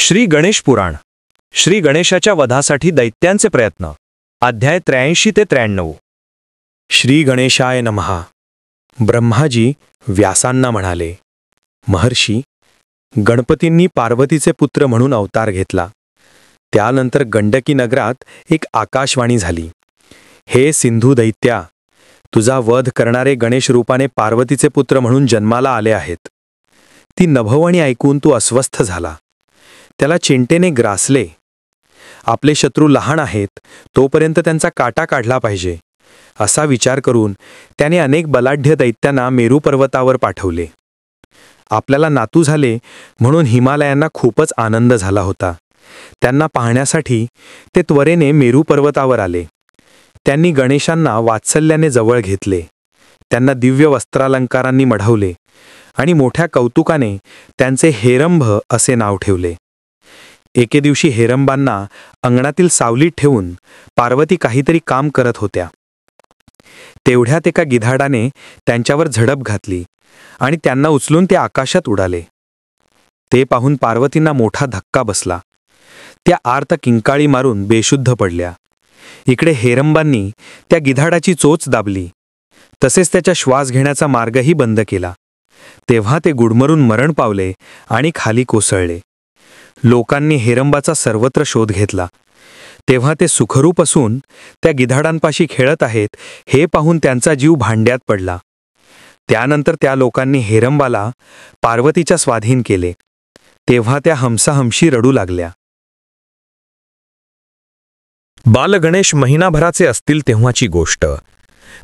श्री गणेश पुराण, श्री गणेशाच्या वधासाठी दैत्यांचे प्रयत्न, अध्याय 83 ते 93। श्री गणेशाय नमः। ब्रह्माजी व्यासांना म्हणाले, महर्षी, गणपतींनी पार्वतीचे पुत्र म्हणून अवतार घेतला। त्यानंतर गंडकी नगरात एक आकाशवाणी झाली, हे सिंधू दैत्या, तुझा वध करणारे गणेश रूपाने पार्वतीचे पुत्र म्हणून जन्माला आले आहेत। ती नभोवाणी ऐकून तू अस्वस्थ झाला, त्याला चिंतेने ग्रासले। आपले शत्रू लहान आहेत, तोपर्यंत त्यांचा काटा काढला पाहिजे, असा विचार करून त्याने अनेक बलाढ्य दैत्यांना मेरू पर्वतावर पाठवले। आपल्याला नातू झाले म्हणून हिमालयांना खूपच आनंद झाला होता। त्यांना पाहण्यासाठी ते त्वरेने मेरू पर्वतावर आले। त्यांनी गणेशांना वात्सल्याने जवळ घेतले, त्यांना दिव्य वस्त्रालंकारांनी मढवले आणि मोठ्या कौतुकाने त्यांचे हेरंब असे नाव ठेवले। एके दिवशी हेरंबांना अंगणातील सावलीत ठेवून पार्वती काहीतरी काम करत होत्या। तेवढ्यात एका गिधाडाने त्यांच्यावर झडप घातली आणि त्यांना उचलून ते आकाशात उडाले। ते पाहून पार्वतींना मोठा धक्का बसला। त्या आर्त किंकाळी मारून बेशुद्ध पडल्या। इकडे हेरंबांनी त्या गिधाडाची चोच दाबली, तसेच त्याच्या श्वास घेण्याचा मार्गही बंद केला। तेव्हा ते गुडमरून मरण पावले आणि खाली कोसळले। लोकांनी हेरंबाचा सर्वत्र शोध घेतला, तेव्हा ते सुखरूप असून त्या गिधाडांपाशी खेळत आहेत हे पाहून त्यांचा जीव भांड्यात पडला। त्यानंतर त्या लोकांनी हेरंबाला पार्वतीच्या स्वाधीन केले। तेव्हा त्या हमसाहमशी रडू लागल्या। बालगणेश महिनाभराचे असतील तेव्हाची गोष्ट।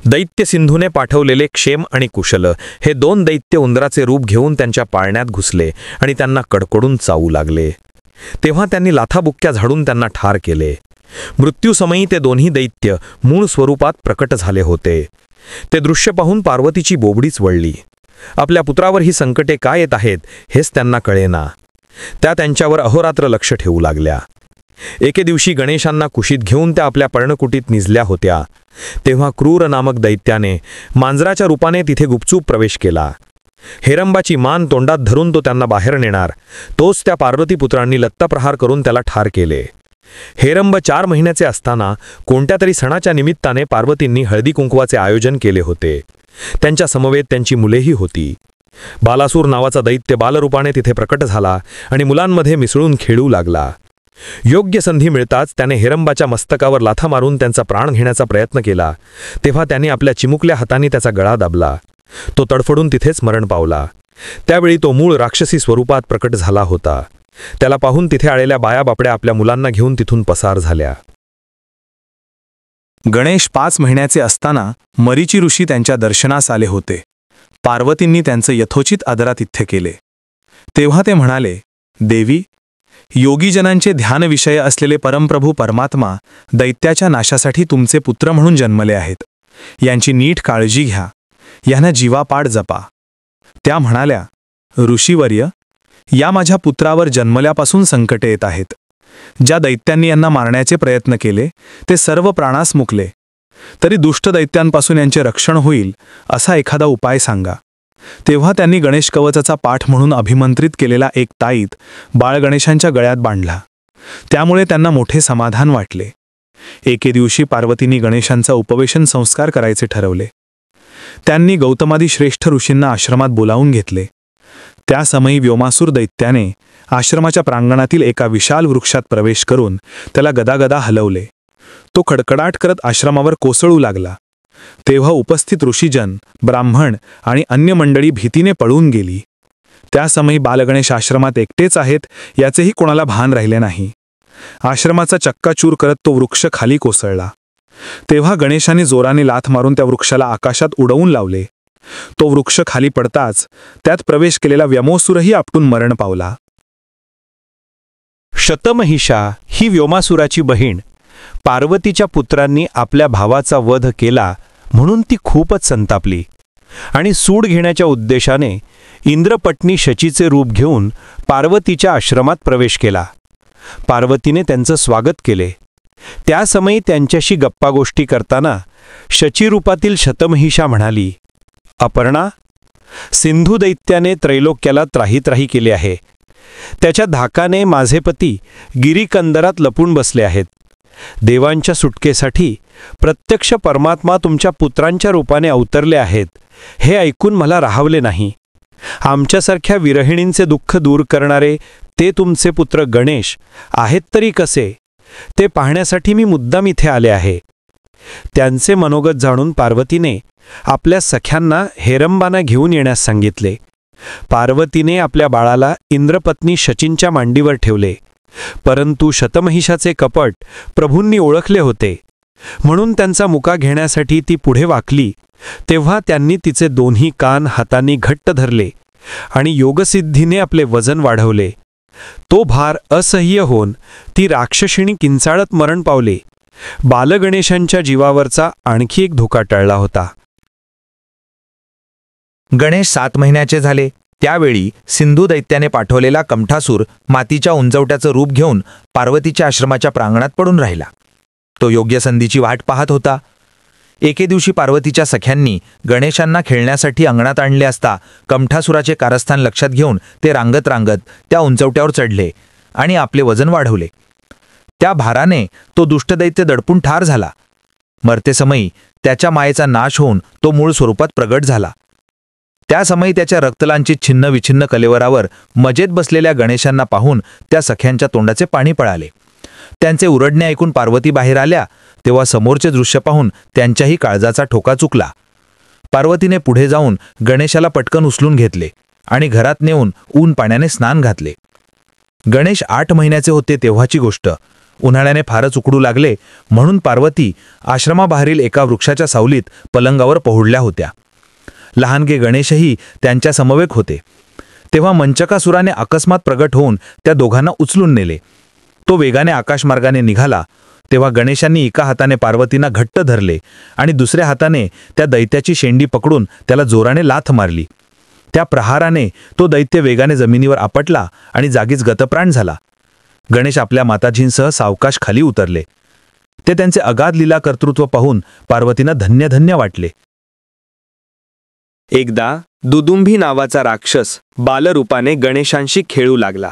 दैत्य सिंधूने पाठवलेले क्षेम आणि कुशल हे दोन दैत्य उंदराचे रूप घेऊन त्यांच्या पाळण्यात घुसले आणि त्यांना कडकडून चावू लागले। तेव्हा त्यांनी लाथाबुक्क्या झाडून त्यांना ठार केले। मृत्यूसमयी ते दोन्ही दैत्य मूळ स्वरूपात प्रकट झाले होते। ते दृश्य पाहून पार्वतीची बोबडीच वळली। आपल्या पुत्रावर ही संकटे काय येत आहेत हेच त्यांना कळेना। त्या त्यांच्यावर अहोरात्र लक्ष ठेवू लागल्या। एके दिवशी गणेशांना कुशीत घेऊन त्या आपल्या पर्णकुटीत निजल्या होत्या। तेव्हा क्रूर नामक दैत्याने मांजराच्या रूपाने तिथे गुपचूप प्रवेश केला। हेरंबाची मान तोंडात धरून तो त्यांना बाहेर नेणार, तोच त्या पार्वतीपुत्रांनी लत्ताप्रहार करून त्याला ठार केले। हेरंब 4 महिन्याचे असताना कोणत्या तरी सणाच्या निमित्ताने पार्वतींनी हळदी कुंकवाचे आयोजन केले होते। त्यांच्या समवेत त्यांची मुलेही होती। बालासूर नावाचा दैत्य बालरूपाने तिथे प्रकट झाला आणि मुलांमध्ये मिसळून खेळू लागला। योग्य संधी मिळताच त्याने हेरंबाच्या मस्तकावर लाथा मारून त्यांचा प्राण घेण्याचा प्रयत्न केला। तेव्हा त्याने आपल्या चिमुकल्या हातांनी त्याचा गळा दाबला। तो तडफडून तिथेच मरण पावला। त्यावेळी तो मूळ राक्षसी स्वरूपात प्रकट झाला होता। त्याला पाहून तिथे आलेल्या बाया बापड्या आपल्या मुलांना घेऊन तिथून पसार झाल्या। गणेश 5 महिन्याचे असताना मरीची ऋषी त्यांच्या दर्शनास आले होते। पार्वतींनी त्यांचं यथोचित आदरातिथ्य केले। तेव्हा ते म्हणाले, देवी, योगीजनांचे ध्यानविषय असलेले परमप्रभू परमात्मा दैत्याच्या नाशासाठी तुमचे पुत्र म्हणून जन्मले आहेत। यांची नीट काळजी घ्या, यांना जीवापाड जपा। त्या म्हणाल्या, ऋषीवर्य, या माझ्या पुत्रावर जन्मल्यापासून संकटे येत आहेत। ज्या दैत्यांनी यांना मारण्याचे प्रयत्न केले ते सर्व प्राणास मुकले। तरी दुष्ट दैत्यांपासून यांचे रक्षण होईल असा एखादा उपाय सांगा। तेव्हा त्यांनी गणेश कवचाचा पाठ म्हणून अभिमंत्रित केलेला एक ताईत बाळगणेशांच्या गळ्यात बांधला। त्यामुळे त्यांना मोठे समाधान वाटले। एके दिवशी पार्वतींनी गणेशांचा उपवेशन संस्कार करायचे ठरवले। त्यांनी गौतमादी श्रेष्ठ ऋषींना आश्रमात बोलावून घेतले। त्या समयी व्योमासूर दैत्याने आश्रमाच्या प्रांगणातील एका विशाल वृक्षात प्रवेश करून त्याला गदागदा हलवले। तो कडकडाट करत आश्रमावर कोसळू लागला। तेव्हा उपस्थित ऋषीजन, ब्राह्मण आणि अन्य मंडळी भीतीने पळून गेली। त्या समयी बालगणेश आश्रमात एकटेच आहेत याचेही कोणाला भान राहिले नाही। आश्रमाचा चक्काचूर करत तो वृक्ष खाली कोसळला। तेव्हा गणेशाने जोराने लाथ मारून त्या वृक्षाला आकाशात उडवून लावले। तो वृक्ष खाली पडताच त्यात प्रवेश केलेला व्यमोसूरही आपटून मरण पावला। शतमहिषा ही व्योमासुराची बहीण। पार्वतीच्या पुत्रांनी आपल्या भावाचा वध केला म्हणून ती खूपच संतापली आणि सूड घेण्याच्या उद्देशाने इंद्रपत्नी शचीचे रूप घेऊन पार्वतीच्या आश्रमात प्रवेश केला। पार्वतीने त्यांचं स्वागत केले। त्या समयी त्यांच्याशी गप्पागोष्टी करताना शचीरूपातील शतमहिषा म्हणाली, अपर्णा, सिंधू दैत्याने त्रैलोक्याला त्राही त्राही केले आहे। त्याच्या धाकाने माझे पती गिरीकंदरात लपून बसले आहेत. देवांच्या सुटकेसाठी प्रत्यक्ष परमात्मा तुमच्या पुत्रांच्या रूपाने अवतरले आहेत हे ऐकून मला राहावले नाही. आमच्यासारख्या विरहिणींचे दुःख दूर करणारे ते तुमचे पुत्र गणेश आहेत तरी कसे, ते पाहण्यासाठी मी मुद्दाम इथे आले आहे. त्यांचे मनोगत जाणून पार्वतीने आपल्या सख्यांना हेरंबांना घेऊन येण्यास सांगितले. पार्वतीने आपल्या बाळाला इंद्रपत्नी शचींच्या मांडीवर ठेवले, परंतु शतमहिषाचे कपट प्रभूंनी ओळखले होते, म्हणून त्यांचा मुका घेण्यासाठी ती पुढे वाकली तेव्हा त्यांनी तिचे दोन्ही कान हातांनी घट्ट धरले आणि योगसिद्धीने आपले वजन वाढवले. तो भार असह्य होऊन ती राक्षसिणी किंचाळत मरण पावली. बालगणेशांच्या जीवावरचा आणखी एक धोका टळला होता. गणेश 7 महिन्याचे झाले त्यावेळी सिंधू दैत्याने पाठवलेला कमठासूर मातीच्या उंचवट्याचं रूप घेऊन पार्वतीच्या आश्रमाच्या प्रांगणात पडून राहिला. तो योग्य संधीची वाट पाहत होता. एके दिवशी पार्वतीच्या सख्यांनी गणेशांना खेळण्यासाठी अंगणात आणले असता कमठासुराचे कारस्थान लक्षात घेऊन ते रांगत रांगत त्या उंचवट्यावर चढले आणि आपले वजन वाढवले. त्या भाराने तो दुष्टदैत्य दडपून ठार झाला. मरतेसमयी त्याच्या मायेचा नाश होऊन तो मूळ स्वरूपात प्रगट झाला. त्या समयी त्याच्या रक्तलांचित छिन्न विछिन्न कलेवरावर मजेत बसलेल्या गणेशांना पाहून त्या सख्यांच्या तोंडाचे पाणी पळाले. त्यांचे उरडणे ऐकून पार्वती बाहेर आल्या तेव्हा समोरचे दृश्य पाहून त्यांच्याही काळजाचा ठोका चुकला. पार्वतीने पुढे जाऊन गणेशाला पटकन उचलून घेतले आणि घरात नेऊन ऊन पाण्याने स्नान घातले. गणेश 8 महिन्याचे होते तेव्हाची गोष्ट. उन्हाळ्याने फारच उकडू लागले म्हणून पार्वती आश्रमाबाहेरील एका वृक्षाच्या सावलीत पलंगावर पहुडल्या होत्या. लहानगे गणेशही त्यांच्या समवेत होते. तेव्हा मंचकासुराने अकस्मात प्रगट होऊन त्या दोघांना उचलून नेले. तो वेगाने आकाशमार्गाने निघाला तेव्हा गणेशांनी एका हाताने पार्वतींना घट्ट धरले आणि दुसऱ्या हाताने त्या दैत्याची शेंडी पकडून त्याला जोराने लाथ मारली. त्या प्रहाराने तो दैत्य वेगाने जमिनीवर आपटला आणि जागीच गतप्राण झाला. गणेश आपल्या माताजींसह सावकाश खाली उतरले. ते त्यांचे अगाध लीला कर्तृत्व पाहून पार्वतींना धन्य धन्य वाटले. एकदा दुदुंभी नावाचा राक्षस बालरूपाने गणेशांशी खेळू लागला.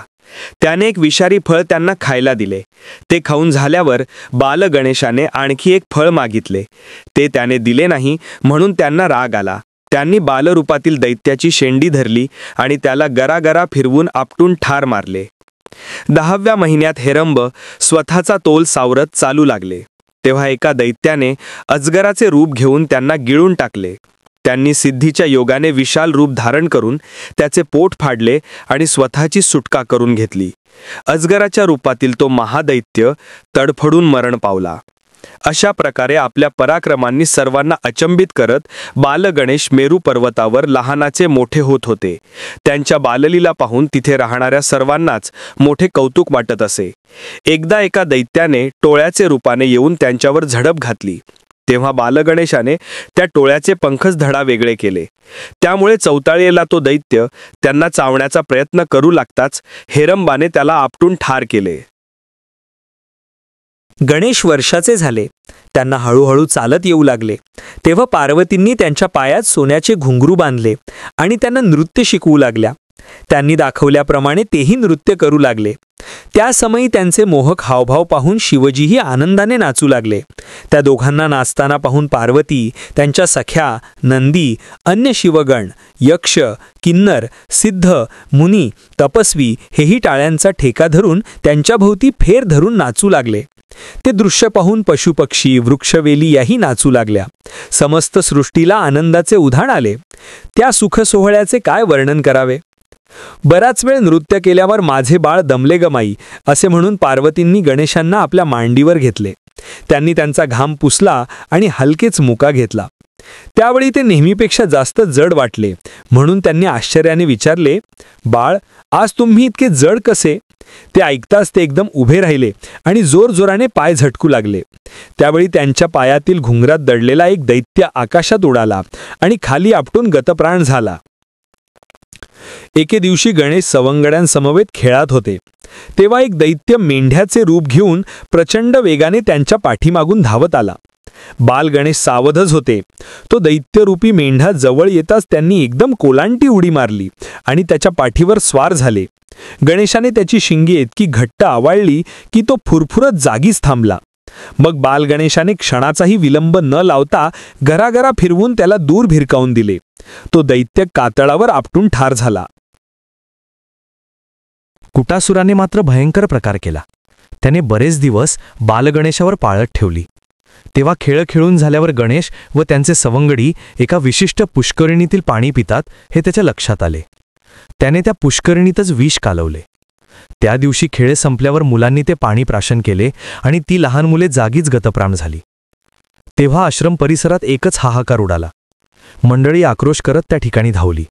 त्याने एक विषारी फळ त्यांना खायला दिले. ते खाऊन झाल्यावर बाल गणेशाने आणखी एक फळ मागितले. ते त्याने दिले नाही म्हणून त्यांना राग आला. त्यांनी बालरूपातील दैत्याची शेंडी धरली आणि त्याला गरागरा फिरवून आपटून ठार मारले. 10व्या महिन्यात हेरंब स्वतःचा तोल सावरत चालू लागले तेव्हा एका दैत्याने अजगराचे रूप घेऊन त्यांना गिळून टाकले. त्यांनी सिद्धीच्या योगाने विशाल रूप धारण करून त्याचे पोट फाडले आणि स्वतःची सुटका करून घेतली. अजगराच्या रूपातील तो महादैत्य तडफडून मरण पावला. अशा प्रकारे आपल्या पराक्रमांनी सर्वांना अचंबित करत बालगणेश मेरू पर्वतावर लहानाचे मोठे होत होते. त्यांच्या बाललीला पाहून तिथे राहणाऱ्या सर्वांनाच मोठे कौतुक वाटत असे. एकदा एका दैत्याने टोळ्याचे रूपाने येऊन त्यांच्यावर झडप घातली तेव्हा बालगणेशाने त्या टोळ्याचे पंखच धडा वेगळे केले. त्यामुळे चौताळलेला तो दैत्य त्यांना चावण्याचा प्रयत्न करू लागताच हेरंबाने त्याला आपटून ठार केले. गणेश वर्षाचे झाले. त्यांना हळूहळू चालत येऊ लागले तेव्हा पार्वतींनी त्यांच्या पायात सोन्याचे घुंगरू बांधले आणि त्यांना नृत्य शिकवू लागल्या. त्यांनी दाखवल्याप्रमाणे तेही नृत्य करू लागले. त्या समयी त्यांचे मोहक हावभाव पाहून शिवजीही आनंदाने नाचू लागले. त्या दोघांना नाचताना पाहून पार्वती, त्यांच्या सख्या, नंदी, अन्य शिवगण, यक्ष, किन्नर, सिद्ध, मुनी, तपस्वी हेही टाळ्यांचा ठेका धरून त्यांच्याभोवती फेर धरून नाचू लागले. ते दृश्य पाहून पशुपक्षी, वृक्षवेली याही नाचू लागल्या. समस्त सृष्टीला आनंदाचे उधाण आले. त्या सुखसोहळ्याचे काय वर्णन करावे. बराच वेळ नृत्य केल्यावर माझे बाळ दमले गमाई असे म्हणून पार्वतींनी गणेशांना आपल्या मांडीवर घेतले. त्यांनी त्यांचा घाम पुसला आणि हलकेच मुका घेतला. त्यावेळी ते नेहमीपेक्षा जास्त जड वाटले म्हणून त्यांनी आश्चर्याने विचारले, बाळ, आज तुम्ही इतके जड कसे? ते ऐकताच ते एकदम उभे राहिले आणि जोरजोराने पाय झटकू लागले. त्यावेळी त्यांच्या पायातील घुंगरात दडलेला एक दैत्य आकाशात उडाला आणि खाली आपटून गतप्राण झाला. एके दिवशी गणेश सवंगड्यांसमवेत खेळात होते तेव्हा एक दैत्य मेंढ्याचे रूप घेऊन प्रचंड वेगाने त्यांच्या पाठीमागून धावत आला. बाल गणेश सावधच होते. तो दैत्यरूपी मेंढा जवळ येताच त्यांनी एकदम कोलांटी उडी मारली आणि त्याच्या पाठीवर स्वार झाले. गणेशाने त्याची शिंगे इतकी घट्ट आवाळली की तो फुरफुरत जागीच थांबला. मग बालगणेशाने क्षणाचाही विलंब न लावता घराघरा फिरवून त्याला दूर भिरकावून दिले. तो दैत्य कातळावर आपटून ठार झाला. कुटासुराने मात्र भयंकर प्रकार केला. त्याने बरेच दिवस बालगणेशावर पाळत ठेवली. तेव्हा खेळ खेळून झाल्यावर गणेश व त्यांचे सवंगडी एका विशिष्ट पुष्करिणीतील पाणी पितात हे त्याच्या लक्षात आले. त्याने त्या पुष्करिणीतच विष कालवले. त्या दिवशी खेळ संपल्यावर मुलांनी ते पाणी प्राशन केले आणि ती लहान मुले जागीच गतप्राण झाली. तेव्हा आश्रम परिसरात एकच हाहाकार उडाला. मंडळी आक्रोश करत त्या ठिकाणी धावली.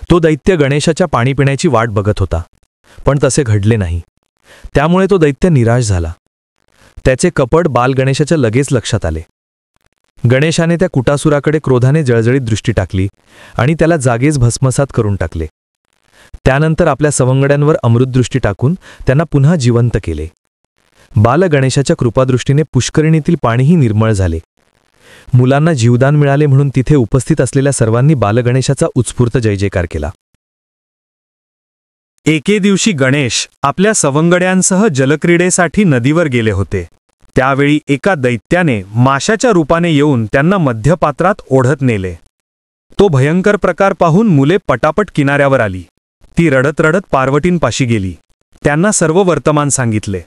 तो दैत्य गणेशाच्या पाणी पिण्याची वाट बघत होता, पण तसे घडले नाही. त्यामुळे तो दैत्य निराश झाला. त्याचे कपट बालगणेशाच्या लगेच लक्षात आले. गणेशाने त्या कुटासुराकडे क्रोधाने जळजळीत दृष्टी टाकली आणि त्याला जागेच भस्मसात करून टाकले. त्यानंतर आपल्या सवंगड्यांवर अमृतदृष्टी टाकून त्यांना पुन्हा जिवंत केले. बालगणेशाच्या कृपादृष्टीने पुष्करिणीतील पाणीही निर्मळ झाले. मुलांना जीवदान मिळाले म्हणून तिथे उपस्थित असलेल्या सर्वांनी बालगणेशाचा उत्स्फूर्त जयजयकार केला. एके दिवशी गणेश आपल्या सवंगड्यांसह जलक्रीडेसाठी नदीवर गेले होते. त्यावेळी एका दैत्याने माशाच्या रूपाने येऊन त्यांना मध्यपात्रात ओढत नेले. तो भयंकर प्रकार पाहून मुले पटापट किनाऱ्यावर आली. ती रडत रडत पार्वतींपाशी गेली. त्यांना सर्व वर्तमान सांगितले.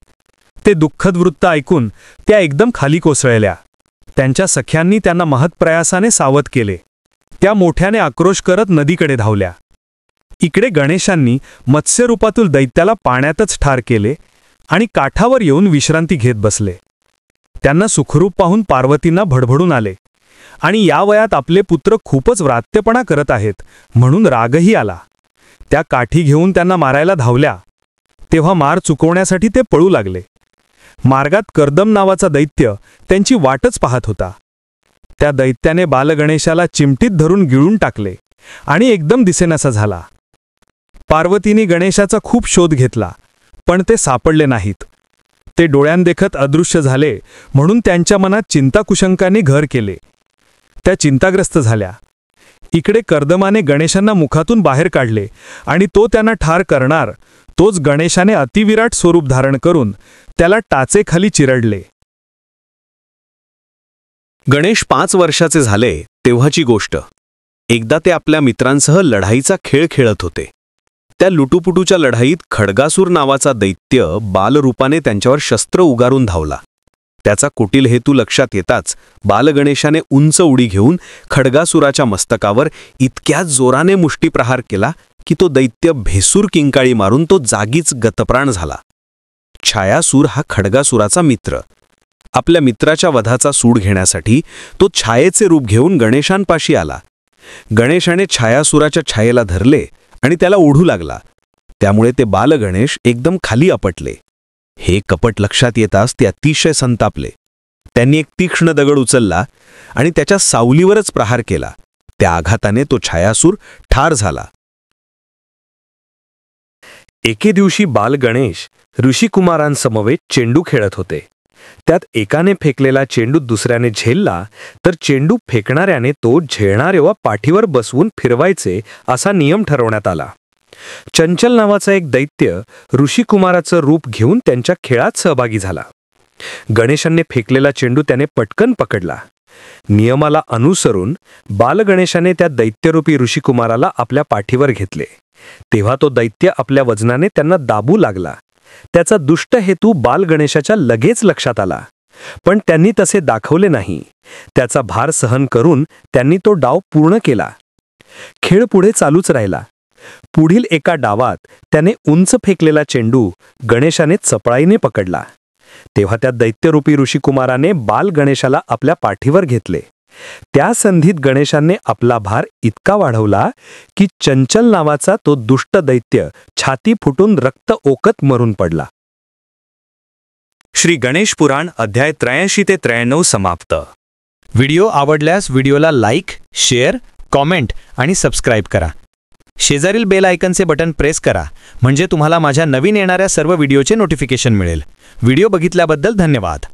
ते दुःखद वृत्त ऐकून त्या एकदम खाली कोसळल्या. त्यांच्या सख्यांनी त्यांना महत्प्रयासाने सावध केले. त्या मोठ्याने आक्रोश करत नदीकडे धावल्या. इकडे गणेशांनी मत्स्यरूपातील दैत्याला पाण्यातच ठार केले आणि काठावर येऊन विश्रांती घेत बसले. त्यांना सुखरूप पाहून पार्वतींना भडभडून आले आणि या वयात आपले पुत्र खूपच व्रात्यपणा करत आहेत म्हणून रागही आला. त्या काठी घेऊन त्यांना मारायला धावल्या. तेव्हा मार चुकवण्यासाठी ते पळू लागले. मार्गात कर्दम नावाचा दैत्य त्यांची वाटच पाहत होता. त्या दैत्याने बालगणेशाला चिमटीत धरून गिळून टाकले आणि एकदम दिसेनासा झाला. पार्वतीने गणेशाचा खूप शोध घेतला, पण ते सापडले नाहीत. ते डोळ्यांदेखत अदृश्य झाले म्हणून त्यांच्या मनात चिंताकुशंकाने घर केले. त्या चिंताग्रस्त झाल्या. इकडे कर्दमाने गणेशांना मुखातून बाहेर काढले आणि तो त्यांना ठार करणार तोच गणेशाने अतिविराट स्वरूप धारण करून त्याला टाचेखाली चिरडले. गणेश 5 वर्षाचे झाले तेव्हाची गोष्ट. एकदा ते आपल्या मित्रांसह लढाईचा खेळ खेळत होते. त्या लुटुपुटूच्या लढाईत खड्गासूर नावाचा दैत्य बालरूपाने त्यांच्यावर शस्त्र उगारून धावला. त्याचा कुटील हेतू लक्षात येताच बालगणेशाने उंच उडी घेऊन खड्गासुराच्या मस्तकावर इतक्या जोराने मुष्टीप्रहार केला की तो दैत्य भेसूर किंकाळी मारून तो जागीच गतप्राण झाला. छायासूर हा खड्गासुराचा मित्र. आपल्या मित्राच्या वधाचा सूड घेण्यासाठी तो छायेचे रूप घेऊन गणेशांपाशी आला. गणेशाने छायासुराच्या छायेला धरले आणि त्याला ओढू लागला. त्यामुळे ते बालगणेश एकदम खाली आपटले. हे कपट लक्षात येताच ते अतिशय संतापले. त्यांनी एक तीक्ष्ण दगड उचलला आणि त्याच्या सावलीवरच प्रहार केला. त्या आघाताने तो छायासूर ठार झाला. एके दिवशी बालगणेश ऋषिकुमारांसमवेत चेंडू खेळत होते. त्यात एकाने फेकलेला चेंडू दुसऱ्याने झेलला तर चेंडू फेकणाऱ्याने तो झेलणाऱ्या पाठीवर बसवून फिरवायचे असा नियम ठरवण्यात आला. चंचल नावाचा एक दैत्य ऋषिकुमाराचं रूप घेऊन त्यांच्या खेळात सहभागी झाला. गणेशांनी फेकलेला चेंडू त्याने पटकन पकडला. नियमाला अनुसरून बालगणेशाने त्या दैत्यरूपी ऋषिकुमाराला आपल्या पाठीवर घेतले. तेव्हा तो दैत्य आपल्या वजनाने त्यांना दाबू लागला. त्याचा दुष्ट हेतू बालगणेशाच्या लगेच लक्षात आला, पण त्यांनी तसे दाखवले नाही. त्याचा भार सहन करून त्यांनी तो डाव पूर्ण केला. खेळ पुढे चालूच राहिला. पुढील एका डावात त्याने उंच फेकलेला चेंडू गणेशाने चपळाईने पकडला. तेव्हा त्या दैत्यरूपी ऋषिकुमाराने बालगणेशाला आपल्या पाठीवर घेतले. त्या संधीत गणेशाने आपला भार इतका वाढवला की चंचल नावाचा तो दुष्ट दैत्य छाती फुटून रक्त ओकत मरून पडला. श्री गणेश पुराण अध्याय 83 ते 93 समाप्त. व्हिडिओ आवडल्यास व्हिडिओला लाईक, शेअर, कॉमेंट आणि सबस्क्राईब करा. शेजारील बेल आयकनचे बटन प्रेस करा म्हणजे तुम्हाला माझ्या नवीन येणाऱ्या सर्व व्हिडिओचे नोटिफिकेशन मिळेल. व्हिडिओ बघितल्याबद्दल धन्यवाद.